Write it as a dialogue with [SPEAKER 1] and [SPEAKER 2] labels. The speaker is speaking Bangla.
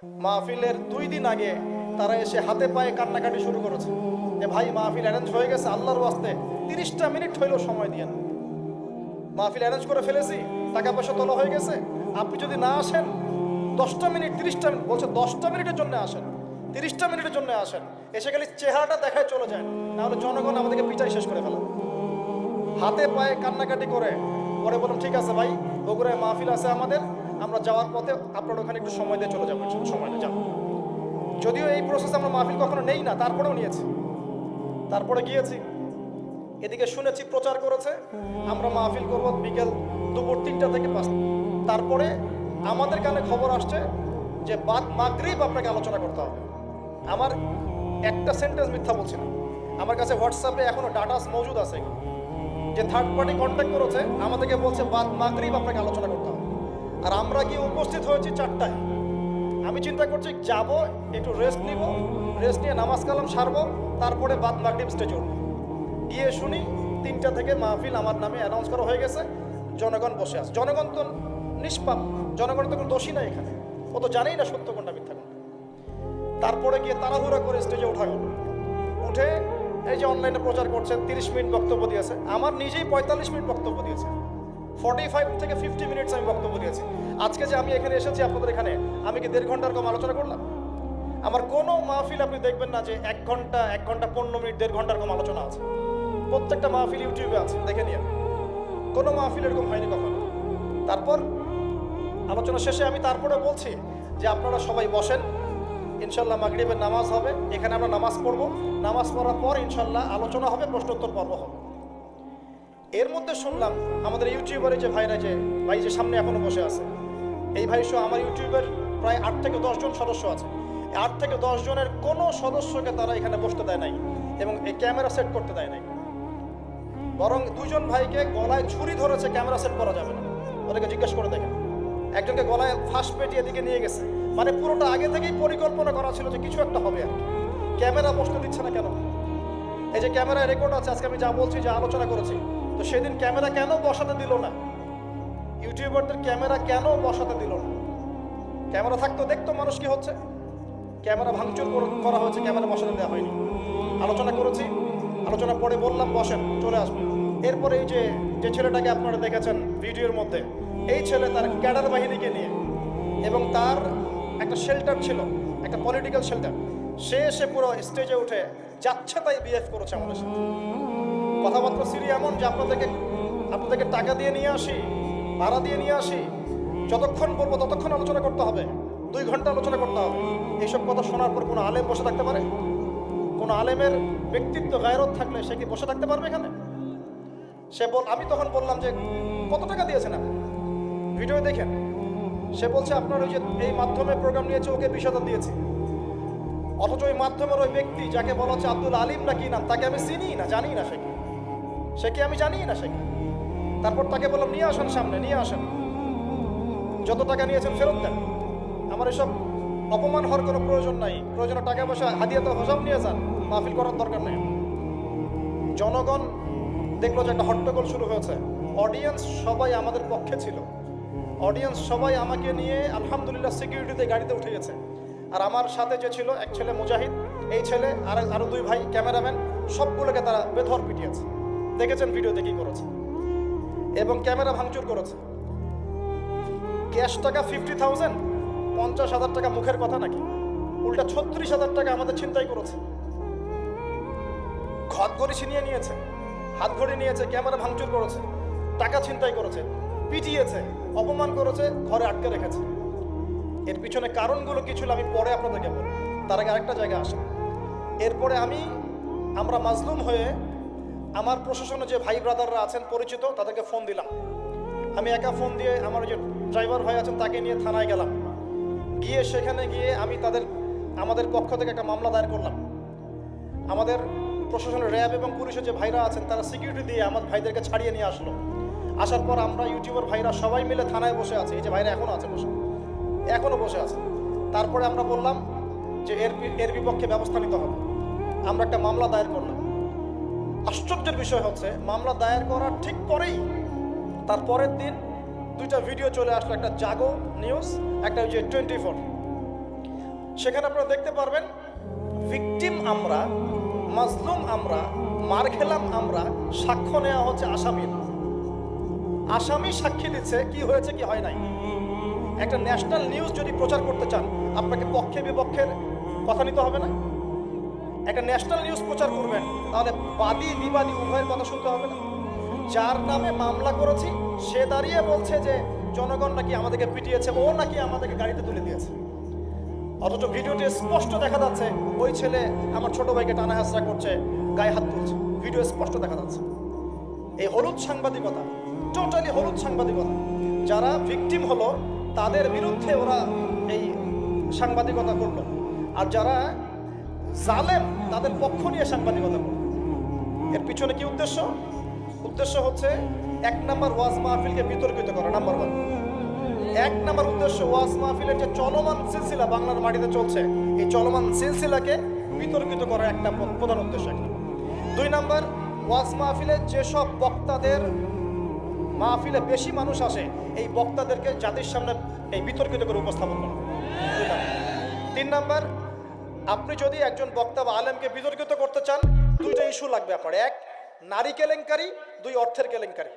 [SPEAKER 1] মাহফিলের 2 দিন আগে তারা এসে হাতে পায়ে কান্নাকাটি শুরু করেছে যে ভাই মাহফিল অ্যারেঞ্জ হয়ে গেছে, আল্লাহর ওয়াস্তে 30টা মিনিট হইলেও সময় দিয়েন, মাহফিল অ্যারেঞ্জ করে ফেলেছি, টাকা পয়সা তোলা হয়ে গেছে, আপনি যদি না আসেন 10টা মিনিট 30টা মিনিট বলছে, 10টা মিনিটের জন্য আসেন, 30টা মিনিটের জন্য আসেন, এসে গেলে চেহারাটা দেখায় চলে যায়, নাহলে জনগণ আমাদেরকে পিটাই শেষ করে ফেলে। হাতে পায়ে কান্নাকাটি করে পরে বললাম ঠিক আছে ভাই, বগুড়ায় মাহফিল আছে আমাদের, আমরা যাওয়ার পথে আপনার ওখানে একটু সময় দিয়ে চলে যাবো, সময় নিয়ে যাবো। যদিও এই প্রসেস আমরা মাহফিল কখনো নেই না, তারপরেও নিয়েছি, তারপরে গিয়েছি। এদিকে শুনেছি প্রচার করেছে আমরা মাহফিল করব বিকেল দুপুর 3টা থেকে 5টা। তারপরে আমাদের কানে খবর আসছে যে বাদ মাগরিব আপনাকে আলোচনা করতে হবে। আমার একটা সেন্টেন্স মিথ্যা বলছি না, আমার কাছে হোয়াটসঅ্যাপে এখনো ডাটাস মজুদ আছে যে থার্ড পার্টি কন্ট্যাক্ট করেছে, আমাদেরকে বলছে বাদ মাগরিব আপনাকে আলোচনা করতে হবে। আর আমরা গিয়ে উপস্থিত হয়েছি 4টায়। আমি চিন্তা করছি যাব, একটু রেস্ট নিব, রেস্ট নিয়ে নামাজ কালাম সারবো, তারপরে বাদ মাগরিব স্টেজে উঠবো। গিয়ে শুনি 3টা থেকে মাহফিল আমার নামে অ্যানাউন্স করা হয়ে গেছে, জনগণ বসে আছে। জনগণ তো নিষ্পাপ, জনগণ তো কোনো দোষী নাই এখানে, ও তো জানেই না সত্য কোনটা মিথ্যা কোনটা। তারপরে গিয়ে তাড়াহুড়া করে স্টেজে উঠা গেল। উঠে এই যে অনলাইনে প্রচার করছে 30 মিনিট বক্তব্য দিয়েছে, আমার নিজেই 45 মিনিট বক্তব্য দিয়েছে, 45 থেকে 50 মিনিটস আমি বক্তব্য দিয়েছি। আজকে যে আমি এখানে এসেছি আপনাদের এখানে, আমি কি 1.5 ঘন্টার কম আলোচনা করলাম? আমার কোনো মাহফিল আপনি দেখবেন না যে 1 ঘন্টা 15 মিনিট 1.5 ঘন্টার কম আলোচনা আছে। প্রত্যেকটা মাহফিল ইউটিউবে আছে, দেখে নিয়ে। কোনো মাহফিল এরকম হয়নি কখনো। তারপর আলোচনা শেষে আমি তারপরে বলছি যে আপনারা সবাই বসেন, ইনশাল্লাহ মাগরিবের নামাজ হবে, এখানে আমরা নামাজ পড়বো, নামাজ পড়ার পর ইনশাল্লাহ আলোচনা হবে, প্রশ্নোত্তর পর্ব হবে। এর মধ্যে শুনলাম আমাদের ইউটিউবারে যে ভাইরা, যে ভাই যে সামনে এখনো বসে আছে, এই ভাই সহ আমার ইউটিউবের প্রায় 8 থেকে 10 জন সদস্য আছে। 8 থেকে 10 জনের কোনো সদস্যকে তারা এখানে বসতে দেয় নাই এবং এই ক্যামেরা সেট করতে দেয় নাই। বরং 2 জন ভাইকে গলায় ছুরি ধরেছে, ক্যামেরা সেট করা যাবে না, ওদেরকে জিজ্ঞেস করে দেখেন। একজনকে গলায় ফাঁস পেটিয়ে দিকে নিয়ে গেছে, মানে পুরোটা আগে থেকেই পরিকল্পনা করা ছিল যে কিছু একটা হবে। আর ক্যামেরা বসতে দিচ্ছে না কেন? এই যে ক্যামেরায় রেকর্ড আছে, আজকে আমি যা বলছি, যা আলোচনা করেছি, তো সেদিন ক্যামেরা কেন বসাতে দিল না? ইউটিউবারদের ক্যামেরা কেন বসাতে দিল না? ক্যামেরা থাকতো, দেখতো মানুষ কি হচ্ছে। ক্যামেরা ভাঙচুর করা হয়েছে, ক্যামেরা বসাতে দেওয়া হয়নি। আলোচনা করেছি, আলোচনা পরে বললাম বসেন, চলে আসবেন। এরপরে এই যে ছেলেটাকে আপনারা দেখেছেন ভিডিওর মধ্যে, এই ছেলে তার ক্যাডার বাহিনীকে নিয়ে, এবং তার একটা শেল্টার ছিল, একটা পলিটিক্যাল শেল্টার, সে এসে পুরো স্টেজে উঠে যাচ্ছে তাই বিহেভ করেছে আমাদের সাথে। কথাবার্তা সিরি এমন যে আপনাদেরকে টাকা দিয়ে নিয়ে আসি, ভাড়া দিয়ে নিয়ে আসি, যতক্ষণ বলবো ততক্ষণ আলোচনা করতে হবে, 2 ঘন্টা আলোচনা করতে হবে। এইসব কথা শোনার পর কোনো আলেম বসে থাকতে পারে? কোনো আলেমের ব্যক্তিত্ব গায়রত থাকলে সে কি বসে থাকতে পারবে এখানে? আমি তখন বললাম যে কত টাকা দিয়েছেন আপনি, ভিডিও দেখেন। সে বলছে আপনার ওই যে এই মাধ্যমে প্রোগ্রাম নিয়েছে, ওকে 20,000 দিয়েছি। অথচ ওই মাধ্যমের ওই ব্যক্তি যাকে বলা হচ্ছে আব্দুল আলিম না কি নাম, তাকে আমি চিনি না, জানি না সে কি আমি জানি না সে কি। তারপর তাকে বললাম নিয়ে আসেন সামনে, নিয়ে আসেন, যত টাকা নিয়েছেন ফেরত দেন। আমার এসব অপমান হওয়ার কোনো প্রয়োজন নাই, প্রয়োজনে টাকা পয়সা হাদিয়া তো হজাম নিয়ে যান, মাহফিল করার দরকার নেই। জনগণ দেখলো যে একটা হট্টগোল শুরু হয়েছে, অডিয়েন্স সবাই আমাদের পক্ষে ছিল, অডিয়েন্স সবাই আমাকে নিয়ে আলহামদুলিল্লাহ সিকিউরিটিতে গাড়িতে উঠে গেছে। আর আমার সাথে যে ছিল এক ছেলে মুজাহিদ, এই ছেলে আর আরো 2 ভাই ক্যামেরাম্যান, সবগুলোকে তারা বেধর পিটিয়েছে, দেখেছেন ভিডিওতে কি করেছে, এবং ক্যামেরা ভাঙচুর করেছে। ক্যাশ টাকা 50,000, 50,000 টাকা মুখের কথা নাকি? উল্টা 36,000 টাকা আমাদের ছিনতাই করেছে, হাত ঘড়ি ছিনিয়ে নিয়েছে, হাত ঘড়ি নিয়েছে, ক্যামেরা ভাঙচুর করেছে, টাকা ছিনতাই করেছে, পিটিয়েছে, অপমান করেছে, ঘরে আটকে রেখেছে। এর পিছনে কারণগুলো কি ছিল আমি পরে আপনাদেরকে বলব, তার আগে আরেকটা জায়গায় আসে। এরপরে আমরা মাজলুম হয়ে আমার প্রশাসনে যে ভাই ব্রাদাররা আছেন পরিচিত, তাদেরকে ফোন দিলাম। আমি একা ফোন দিয়ে আমার যে ড্রাইভার ভাই আছেন তাকে নিয়ে থানায় গেলাম। গিয়ে সেখানে গিয়ে আমি আমাদের পক্ষ থেকে একটা মামলা দায়ের করলাম। আমাদের প্রশাসনের র্যাব এবং পুলিশের যে ভাইরা আছেন তারা সিকিউরিটি দিয়ে আমার ভাইদেরকে ছাড়িয়ে নিয়ে আসলো। আসার পর আমরা ইউটিউবার ভাইরা সবাই মিলে থানায় বসে আছি, এই যে ভাইরা এখনও আছে বসে, এখনও বসে আছে। তারপরে আমরা বললাম যে এর বিপক্ষে ব্যবস্থা নিতে হবে। আমরা একটা মামলা দায়ের করলাম। আশ্চর্যের বিষয় হচ্ছে মামলা দায়ের করার ঠিক পরেই তার পরের দিন 2টা ভিডিও চলে আসলো, একটা জাগো নিউজ, একটা ওই যে 24। সেখানে আপনারা দেখতে পারবেন ভিকটিম আমরা, মাজলুম আমরা, মার খেলাম আমরা, সাক্ষ্য নেওয়া হচ্ছে আসামির। আসামি সাক্ষী দিচ্ছে কি হয়েছে কি হয় নাই। একটা ন্যাশনাল নিউজ যদি প্রচার করতে চান, আপনাকে পক্ষে বিপক্ষের কথা নিতে হবে না? একটা ন্যাশনাল নিউজ প্রচার করবেন, তাহলে বাদী বিবাদী উভয়ের কথা শুনতে হবে না? যার নামে মামলা করেছি সে দাঁড়িয়ে বলছে যে জনগণ নাকি আমাদেরকে পিটিয়েছে, ও নাকি আমাদেরকে গাড়িতে তুলে দিয়েছে। অথচ ভিডিওটি স্পষ্ট দেখা যাচ্ছে ওই ছেলে আমার ছোট ভাইকে টানা হাসরা করছে, গায়ে হাত তুলছে, ভিডিও স্পষ্ট দেখা যাচ্ছে। এই হলুদ সাংবাদিকতা, টোটালি হলুদ সাংবাদিকতা। যারা ভিকটিম হলো তাদের বিরুদ্ধে ওরা এই সাংবাদিকতা করলো, আর যারা জালেম তাদের পক্ষ নিয়ে সাংবাদিকতা করলো। এর পিছনে কি উদ্দেশ্য? উদ্দেশ্য হচ্ছে 1 নম্বর ওয়াজ মাহফিলকে বিতর্কিত করা, নাম্বার 1। 1 নম্বর উদ্দেশ্য ওয়াজ মাহফিলের যে চলমান সিলসিলা বাংলার মাটিতে চলছে, এই চলমান সিলসিলাকে বিতর্কিত করা একটা প্রধান উদ্দেশ্য। 2 নম্বর, ওয়াজ মাহফিলে যেসব বক্তাদের মাহফিলে বেশি মানুষ আসে, এই বক্তাদেরকে জাতির সামনে এই বিতর্কিত করে উপস্থাপন করা। 3 নম্বর, আপনি যদি একজন বক্তা বা আলেমকে বিতর্কিত করতে চান, 2টা ইস্যু লাগবে আপনার। 1 নারী কেলেঙ্কারি, 2 অর্থের কেলেঙ্কারি।